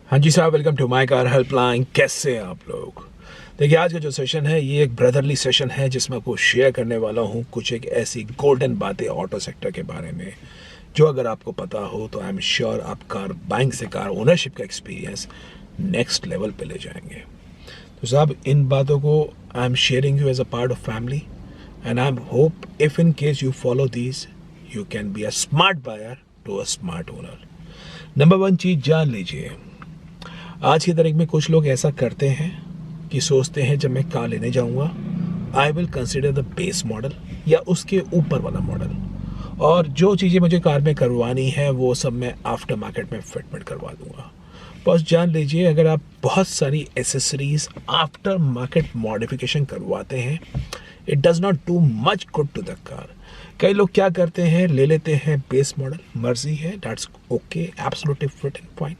हाँ जी साहब, welcome to my car helpline. कैसे हैं आप लोग? देखिए, आज का जो सेशन है ये एक ब्रदरली सेशन है जिसमें आपको शेयर करने वाला हूँ कुछ एक ऐसी गोल्डन बातें ऑटो सेक्टर के बारे में जो अगर आपको पता हो तो आई एम श्योर आप कार बाइंग से कार ओनरशिप का एक्सपीरियंस नेक्स्ट लेवल पे ले जाएंगे। तो साहब, इन बातों को I am sharing you as a part of family and I hope if in case you follow these you can be a smart buyer to a smart owner. Number one चीज़ जान लीजिए, आज की तारीख में कुछ लोग ऐसा करते हैं कि सोचते हैं जब मैं कार लेने जाऊंगा I will consider the base model या उसके ऊपर वाला मॉडल, और जो चीज़ें मुझे कार में करवानी है वो सब मैं आफ्टर मार्केट में फिटमेंट करवा दूंगा। बस जान लीजिए, अगर आप बहुत सारी एसेसरीज आफ्टर मार्केट मॉडिफिकेशन करवाते हैं it does not do much good to the car. कई लोग क्या करते हैं, ले लेते हैं बेस मॉडल, मर्जी है, that's okay, absolutely fit and fine,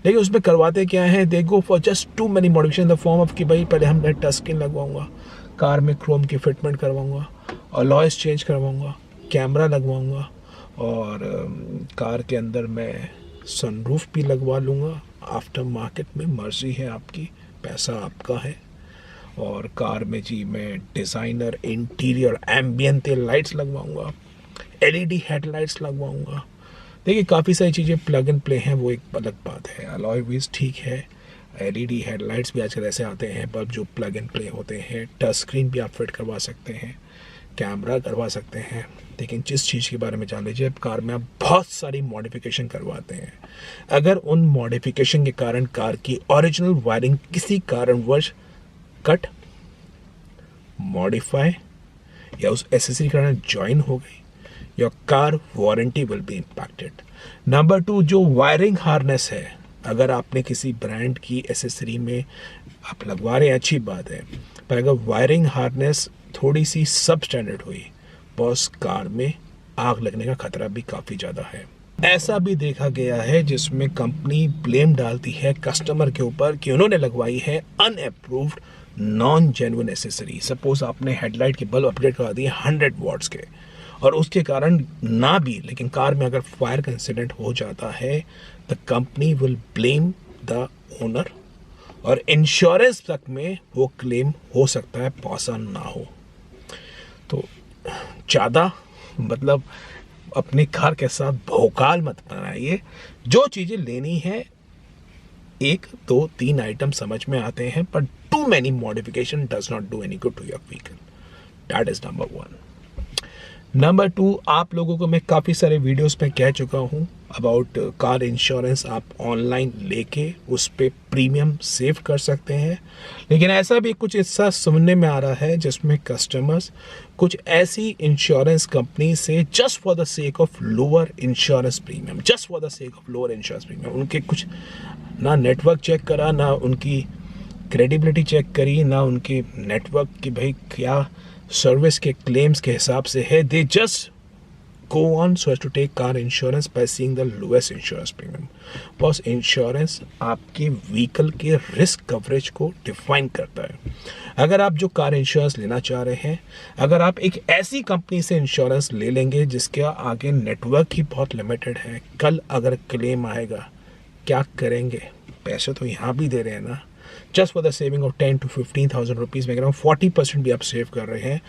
लेकिन उसमें करवाते क्या है, they go for just too many modification in the form of कि भाई पहले हम टच स्क्रीन लगवाऊंगा, कार में क्रोम की फिटमेंट करवाऊंगा, अलॉयस चेंज करवाऊंगा, कैमरा लगवाऊंगा, और कार के अंदर मैं सनरूफ भी लगवा लूँगा आफ्टर मार्केट में। मर्जी है आपकी, पैसा आपका है। और कार में जी मैं डिज़ाइनर इंटीरियर एम्बियंट लाइट्स लगवाऊंगा, एलईडी हेडलाइट्स लगवाऊंगा। देखिए, काफ़ी सारी चीज़ें प्लग एंड प्ले हैं, वो एक अलग बात है। अलॉय व्हील्स ठीक है, एलईडी हेडलाइट्स भी आजकल ऐसे आते हैं पर जो प्लग एंड प्ले होते हैं। टच स्क्रीन भी आप फिट करवा सकते हैं, कैमरा करवा सकते हैं। लेकिन जिस चीज़ के बारे में जान लीजिए, कार में आप बहुत सारी मॉडिफिकेशन करवाते हैं, अगर उन मॉडिफिकेशन के कारण कार की ओरिजिनल वायरिंग किसी कारणवश कट, मॉडिफाई या उस एसेसरी के कारण ज्वाइन हो गई, your car warranty will be impacted. Number two, जो वायरिंग हार्नेस है, अगर आपने किसी ब्रांड की एसेसरी में आप लगवा रहे हैं अच्छी बात है, पर अगर वायरिंग हार्नेस थोड़ी सी सब स्टैंडर्ड हुई, बॉस कार में आग लगने का खतरा भी काफ़ी ज़्यादा है। ऐसा भी देखा गया है जिसमें कंपनी ब्लेम डालती है कस्टमर के ऊपर कि उन्होंने लगवाई है unapproved non genuine accessory. Suppose आपने हेडलाइट के बल्ब अपडेट करवा दिए 100 वॉट्स के, और उसके कारण ना भी, लेकिन कार में अगर फायर का इंसिडेंट हो जाता है the company will blame the owner, और इंश्योरेंस तक में वो क्लेम हो सकता है पॉसिबल ना हो। तो ज़्यादा मतलब अपनी कार के साथ भौकाल मत बनाइए। जो चीज़ें लेनी है 1, 2, 3 आइटम समझ में आते हैं, पर too many modification does not do any good to your vehicle. That is number one. Number two, आप लोगों को मैं काफ़ी सारे वीडियोस में कह चुका हूँ अबाउट कार इंश्योरेंस। आप ऑनलाइन लेके उस पर प्रीमियम सेव कर सकते हैं, लेकिन ऐसा भी कुछ हिस्सा सुनने में आ रहा है जिसमें कस्टमर्स कुछ ऐसी इंश्योरेंस कंपनी से just for the sake of lower insurance premium, just for the sake of lower insurance premium, उनके कुछ ना नेटवर्क चेक करा, ना उनकी क्रेडिबिलिटी चेक करी, ना उनके नेटवर्क की भाई क्या सर्विस के क्लेम्स के हिसाब से है, they just go on so as to take car insurance by seeing the lowest insurance premium. Boss, insurance आपके व्हीकल के रिस्क कवरेज को डिफाइन करता है। अगर आप जो कार इंश्योरेंस लेना चाह रहे हैं, अगर आप एक ऐसी कंपनी से इंश्योरेंस ले लेंगे जिसके आगे नेटवर्क ही बहुत लिमिटेड है, कल अगर क्लेम आएगा क्या करेंगे? पैसे तो यहाँ भी दे रहे हैं ना, just for the saving of 10 to 15,000 rupees में, 40% भी आप सेव कर रहे हैं,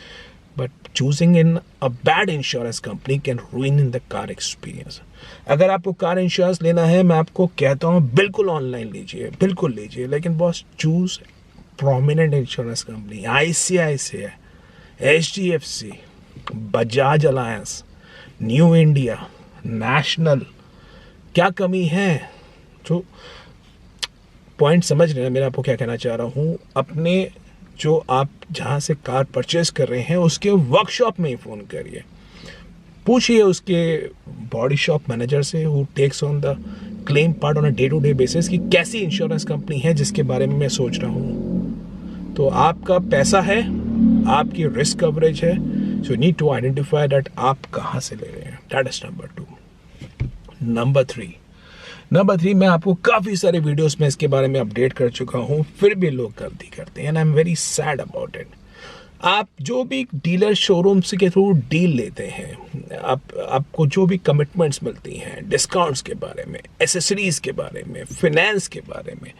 but choosing in a bad insurance company can रूइन in the car experience. अगर आपको कार इंश्योरेंस लेना है, मैं आपको कहता हूँ बिल्कुल ऑनलाइन लीजिए, बिल्कुल लीजिए, लेकिन boss choose prominent insurance company, ICICI, HDFC, Bajaj alliance, new India, national. क्या कमी है? जो पॉइंट समझ रहे हैं मेरा, आपको क्या कहना चाह रहा हूँ, अपने जो आप जहाँ से कार परचेज कर रहे हैं उसके वर्कशॉप में ही फ़ोन करिए, पूछिए उसके बॉडी शॉप मैनेजर से who takes on the claim part on a day to day basis कि कैसी इंश्योरेंस कंपनी है जिसके बारे में मैं सोच रहा हूँ। तो आपका पैसा है, आपकी रिस्क कवरेज है, so need to identify that आप कहाँ से ले रहे हैं। That is number two. Number three, मैं आपको काफ़ी सारे वीडियोस में इसके बारे में अपडेट कर चुका हूँ, फिर भी लोग गलती करते हैं and I am very sad about it. आप जो भी डीलर शोरूम्स के थ्रू डील लेते हैं, आपको जो भी कमिटमेंट्स मिलती हैं डिस्काउंट्स के बारे में, एसेसरीज के बारे में, फाइनेंस के बारे में,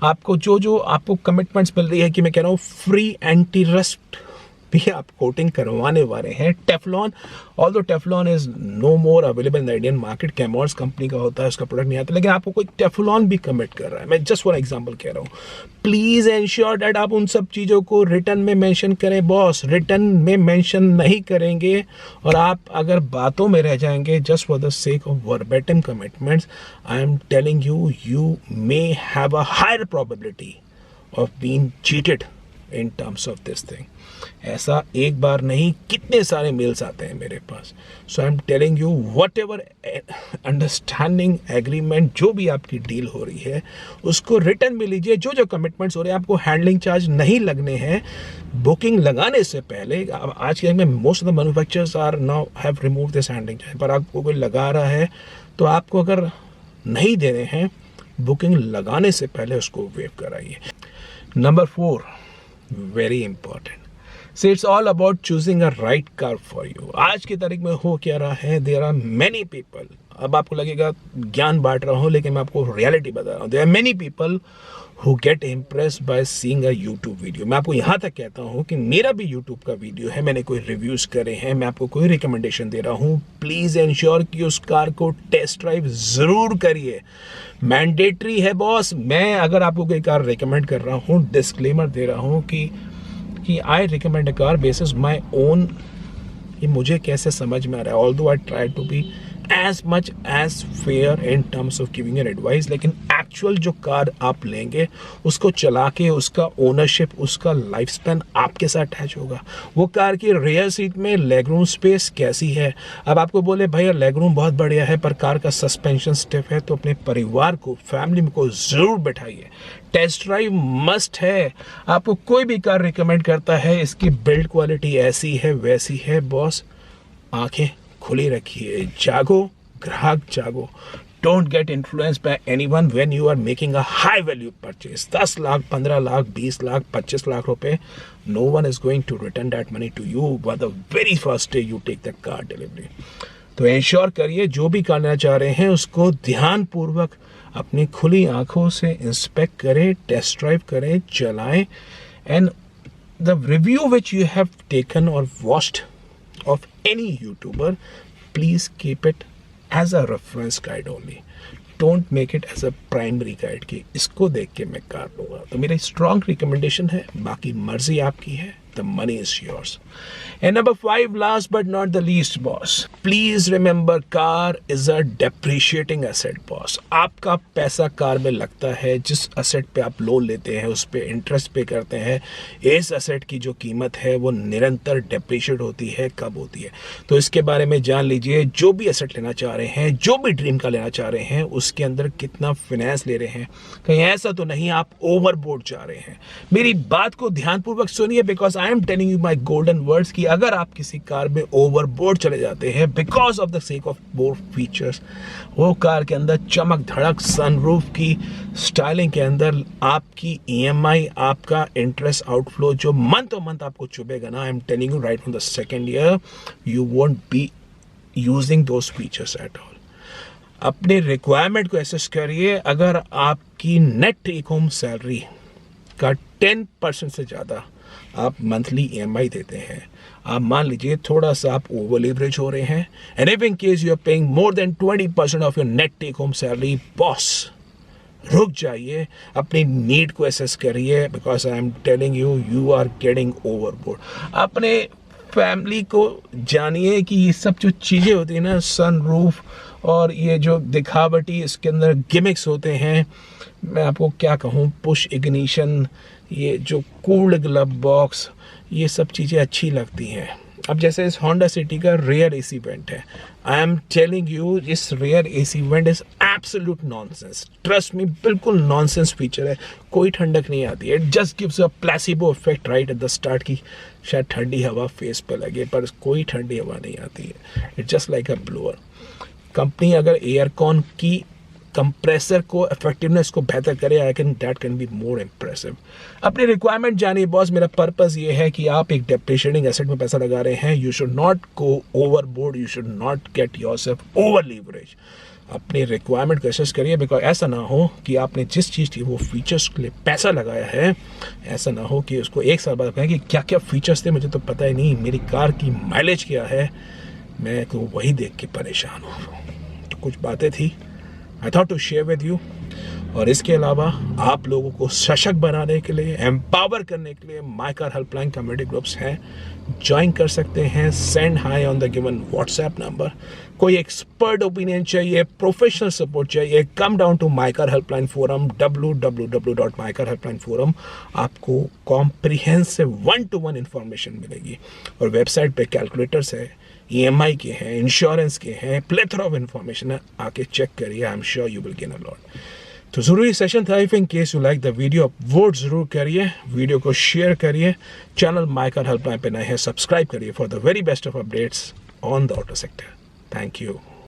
आपको जो आपको कमिटमेंट्स मिल रही है कि मैं कह रहा हूँ फ्री एंटी रस्ट भी आप कोटिंग करवाने वाले हैं। Teflon, although Teflon is no more available in the Indian market, कैमॉर्स कंपनी का होता है, उसका प्रोडक्ट नहीं आता, लेकिन आपको कोई टेफलॉन भी कमिट कर रहा है। मैं जस्ट फॉर एग्जांपल कह रहा हूँ, प्लीज एंश्योर दैट आप उन सब चीज़ों को रिटर्न में मेंशन करें। बॉस रिटर्न में मेंशन नहीं करेंगे और आप अगर बातों में रह जाएंगे just for the sake of verbatim commitments, I am telling you, you may have a higher probability of being cheated in terms of this thing. ऐसा एक बार नहीं, कितने सारे मेल्स आते हैं मेरे पास। So I am telling you, whatever understanding agreement जो भी आपकी डील हो रही है उसको रिटर्न में लीजिए। जो कमिटमेंट्स हो रहे हैं, आपको हैंडलिंग चार्ज नहीं लगने हैं बुकिंग लगाने से पहले। आज के में most of the manufacturers are now have remove this handling charge, पर आपको कोई लगा रहा है तो आपको अगर नहीं देने हैं बुकिंग लगाने से पहले उसको वेव कराइए। Number 4, very important, so it's all about choosing a right car for you. आज की तारीख में हो क्या रहा है, देयर आर मेनी पीपल, अब आपको लगेगा ज्ञान बांट रहा हूँ लेकिन मैं आपको रियलिटी बता रहा हूँ, there are many people who get impressed by seeing a YouTube video. मैं आपको यहाँ तक कहता हूँ कि मेरा भी यूट्यूब का वीडियो है, मैंने कोई रिव्यूज़ करे हैं, मैं आपको कोई रिकमेंडेशन दे रहा हूँ, प्लीज़ इंश्योर कि उस कार को टेस्ट ड्राइव ज़रूर करिए, मैंडेटरी है बॉस। मैं अगर आपको कोई कार रिकमेंड कर रहा हूँ, डिस्क्लेमर दे रहा हूँ कि I recommend a car basis my own, ये मुझे कैसे समझ में आ रहा है, although I try to be as much as fair in terms of giving an advice, लेकिन एक्चुअल जो कार आप लेंगे उसको चला के उसका ओनरशिप, उसका लाइफ स्पैन आपके साथ अटैच होगा। वो कार की रेयर सीट में लेग रूम स्पेस कैसी है, अब आपको बोले भैया लेग रूम बहुत बढ़िया है पर कार का सस्पेंशन स्टिफ है, तो अपने परिवार को, फैमिली को ज़रूर बैठाइए, टेस्ट ड्राइव मस्ट है। आपको कोई भी कार रिकमेंड करता है इसकी बिल्ड क्वालिटी ऐसी है वैसी है, बॉस आंखें खुली रखिए, जागो ग्राहक जागो। Don't get influenced by anyone when you are making a high value purchase. 10 lakh, 15 lakh, 20 lakh, 25 lakh रुपए, no one is going to return that money to you by the very first day you take the car delivery. तो ensure करिए जो भी करना चाह रहे हैं उसको ध्यानपूर्वक अपनी खुली आंखों से इंस्पेक्ट करें, टेस्ट ड्राइव करें, चलाएं, and the review which you have taken और watched of any YouTuber, please keep it as a reference guide only. Don't make it as a primary guide कि इसको देख के मैं कार लूँगा। तो मेरी strong recommendation है, बाकी मर्जी आपकी है, the money is yours. And number 5, last but not the least, boss, please remember car is a depreciating asset, boss. आपका पैसा कार में लगता है, जिस असेट पे आप लोन लेते हैं उस पे इंटरेस्ट पे करते हैं, इस असेट की जो कीमत है वो निरंतर डेप्रिशिएट होती है। कब होती है तो इसके बारे में जान लीजिए। जो भी असेट लेना चाह रहे हैं, जो भी ड्रीम का लेना चाह रहे हैं, उसके अंदर कितना फाइनेंस ले रहे हैं, कहीं ऐसा तो नहीं आप ओवरबोर्ड जा रहे हैं। मेरी बात को ध्यानपूर्वक सुनिए, because I am telling you my golden words कि अगर आप किसी कार में ओवरबोर्ड चले जाते हैं because of the sake of more features, वो कार के अंदर चमक धड़क, सनरूफ की स्टाइलिंग के अंदर आपकी EMI, आपका इंटरेस्ट आउटफ्लो जो मंथ ऑफ मंथ आपको चुभेगा ना, आई am telling you right from the second year you won't be using those features at all. अपने रिक्वायरमेंट को एसेस करिए। अगर आपकी नेट टेक होम सैलरी का 10% से ज़्यादा आप मंथली EMI देते हैं, आप मान लीजिए थोड़ा सा आप ओवर लीवरेज हो रहे हैं, and if in case you are paying more than 20% of your net take home salary, boss रुक जाइए, अपनी नीड को एसेस करिए, because I am telling you, you are getting overboard. अपने फैमिली को जानिए कि ये सब जो चीज़ें होती हैं ना, सनरूफ और ये जो दिखावटी इसके अंदर गिमिक्स होते हैं, मैं आपको क्या कहूँ, पुश इग्निशन, ये जो कूल्ड ग्लव बॉक्स, ये सब चीज़ें अच्छी लगती हैं। अब जैसे इस होंडा सिटी का रेयर AC वेंट है, आई एम टेलिंग यू इस rear AC vent is absolute nonsense, trust me, बिल्कुल नॉनसेंस फीचर है, कोई ठंडक नहीं आती है। It just gives a placebo effect right at the start की शायद ठंडी हवा फेस पे लगे, पर कोई ठंडी हवा नहीं आती है, it's just like a blower. Company अगर एयरकॉन की कंप्रेसर को इफेक्टिवनेस को बेहतर करे, I can that can be more impressive. अपनी रिक्वायरमेंट जानिए बॉस। मेरा पर्पस ये है कि आप एक डेप्रिशिएटिंग एसेट में पैसा लगा रहे हैं, you should not go overboard, you should not get yourself over leverage. अपनी रिक्वायरमेंट को एसेस करिए, बिकॉज ऐसा ना हो कि आपने जिस चीज़ की वो फीचर्स के लिए पैसा लगाया है, ऐसा ना हो कि उसको एक साल बाद कहें कि क्या क्या फीचर्स थे मुझे तो पता ही नहीं, मेरी कार की माइलेज क्या है, मैं तो वही देख के परेशान हूँ। तो कुछ बातें थी I thought to share with you. और इसके अलावा आप लोगों को सशक्त बनाने के लिए, एम्पावर करने के लिए my car helpline community groups हैं, ज्वाइन कर सकते हैं। Send hi on the given WhatsApp number. कोई एक्सपर्ट ओपिनियन चाहिए, प्रोफेशनल सपोर्ट चाहिए, come down to my car helpline forum, www.mycarhelpline.forum। आपको कॉम्प्रिहेंसिव 1-to-1 इंफॉर्मेशन मिलेगी। और वेबसाइट पे कैलकुलेटर्स है, EMI के हैं, इंश्योरेंस के हैं, प्लेथरा ऑफ इंफॉर्मेशन है, आके चेक करिए। आई am sure you will gain a lot. तो ज़रूरी सेशन था। If in case you like the video, vote ज़रूर करिए, वीडियो को शेयर करिए, चैनल माय कार हेल्पलाइन पे नए हैं सब्सक्राइब करिए for the very best of updates on the auto sector. Thank you.